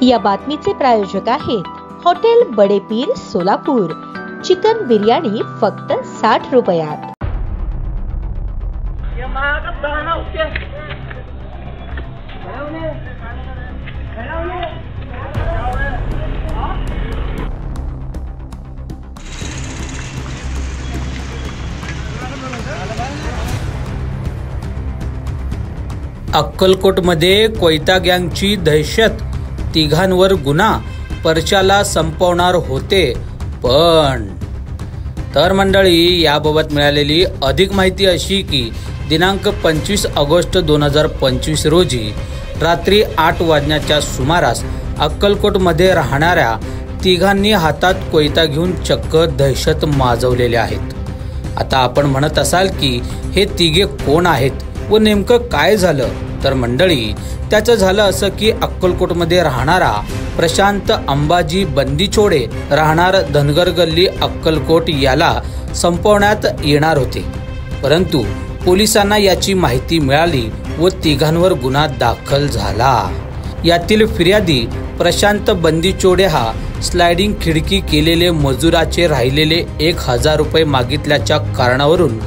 या बातमीचे प्रायोजक आहेत हॉटेल बडे पीर सोलापूर। चिकन बिर्याणी फक्त 60 रुपयात। अक्कलकोटमध्ये कोयता गँगची दहशत, तिघांवर गुन्हा, पर्चाला संपवणार होते पण। तर मंडळी, याबाबत मिळालेली अधिक माहिती अशी की दिनांक 25 ऑगस्ट 2025 रोजी रात्री 8 वाजण्याच्या सुमारास अक्कलकोटमध्ये राहणाऱ्या तिघांनी हातात कोयता घेऊन चक्क दहशत माजवलेले आहेत। आता आपण म्हणत असाल की हे तिघे कोण आहेत व नेमकं काय झालं, तर मंडळी, त्याचं झालं असं की अक्कलकोटमध्ये राहणारा प्रशांत अंबाजी बंदीचोडे राहणार धनगर गल्ली अक्कलकोट याला संपवण्यात येणार होते, परंतु पोलिसांना याची माहिती मिळाली व तिघांवर गुन्हा दाखल झाला। यातील फिर्यादी प्रशांत बंदीचोडे हा स्लायडिंग खिडकी केलेले मजुराचे राहिलेले 1000 रुपये मागितल्याच्या कारणावरून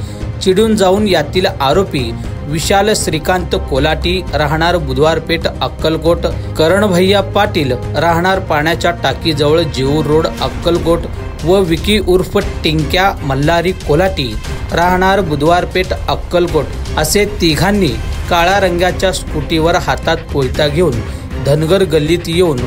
चिडून जाऊन यातील आरोपी विशाल श्रीकांत कोलाटी राहणार बुधवारपेठ अक्कलकोट, करण भैया पाटील राहणार पाण्याच्या टाकीजवळ जेऊर रोड अक्कलकोट व विकी उर्फ टिंक्या मल्हारी कोलाटी राहणार बुधवारपेठ अक्कलकोट असे तिघांनी काळ्या रंगाच्या स्कूटीवर हातात कोयता घेऊन धनगर गल्लीत येऊन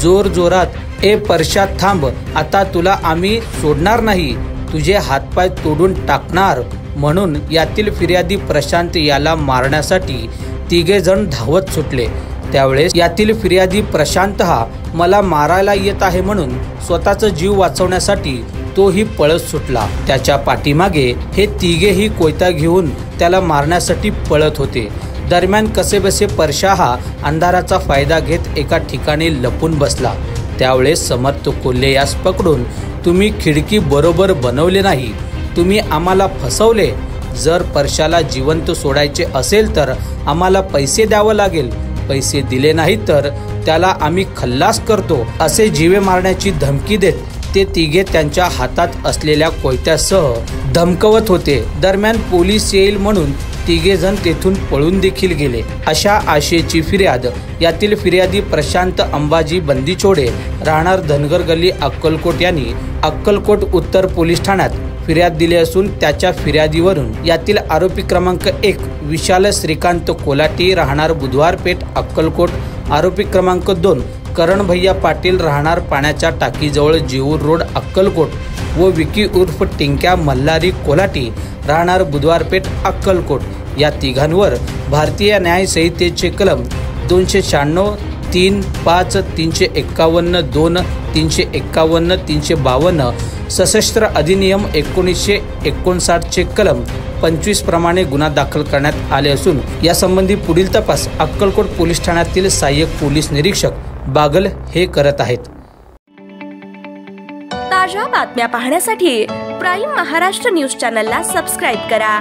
जोर जोरात, "ए परशा थांब, आता तुला आम्ही सोडणार नाही, तुझे हातपाय तोडून टाकणार" म्हणून यातील फिर्यादी प्रशांत याला मारण्यासाठी तिघे जण धावत सुटले। त्यावेळेस यातील फिर्यादी प्रशांत हा मला मारायला येत आहे म्हणून स्वतःचा जीव वाचवण्यासाठी तोही पळत सुटला। त्याच्या पाठीमागे हे तिघेही कोयता घेऊन त्याला मारण्यासाठी पळत होते। दरम्यान कसेबसे परशा हा अंधाराचा फायदा घेत एका ठिकाणी लपून बसला। त्यावेळेस समर्थ कोल्हे यास पकडून, "तुम्ही खिडकी बरोबर बनवले नाही, तुम्ही आम्हाला फसवले, जर परशाला जिवंत सोडायचे असेल तर आम्हाला पैसे द्यावं लागेल, पैसे दिले नाही तर त्याला आम्ही खल्लास करतो" असे जीवे मारण्याची धमकी देत ते तिघे त्यांच्या हातात असलेल्या कोयत्यासह धमकवत होते। दरम्यान पोलीस येईल म्हणून तिघे जण तेथून पळून देखील गेले। अशा आशेची फिर्याद यातील फिर्यादी प्रशांत अंबाजी बंदीचोडे राहणार धनगर गल्ली अक्कलकोट यांनी अक्कलकोट उत्तर पोलीस ठाण्यात फिर्याद दिली असून त्याच्या फिर्यादीवरून यातील आरोपी क्रमांक 1 विशाल श्रीकांत कोलाटी राहणार बुधवारपेठ अक्कलकोट, आरोपी क्रमांक 2 करण भैया पाटील राहणार पाण्याच्या टाकीजवळ जेऊर रोड अक्कलकोट व विकी उर्फ टिंक्या मल्हारी कोलाटी राहणार बुधवारपेठ अक्कलकोट या तिघांवर भारतीय न्याय संहितेचे कलम 296, 3, 5, 351, 2, 351, 352, सशस्त्र अधिनियम 1959 चे कलम 25 प्रमाणे गुन्हा दाखल करण्यात आले असून यासंबंधी पुढील तपास अक्कलकोट पोलीस ठाण्यातील सहाय्यक पोलीस निरीक्षक बागल हे करत आहेत। ताज्या बातम्या पाहण्यासाठी प्राईम महाराष्ट्र न्यूज चॅनलला सबस्क्राईब करा।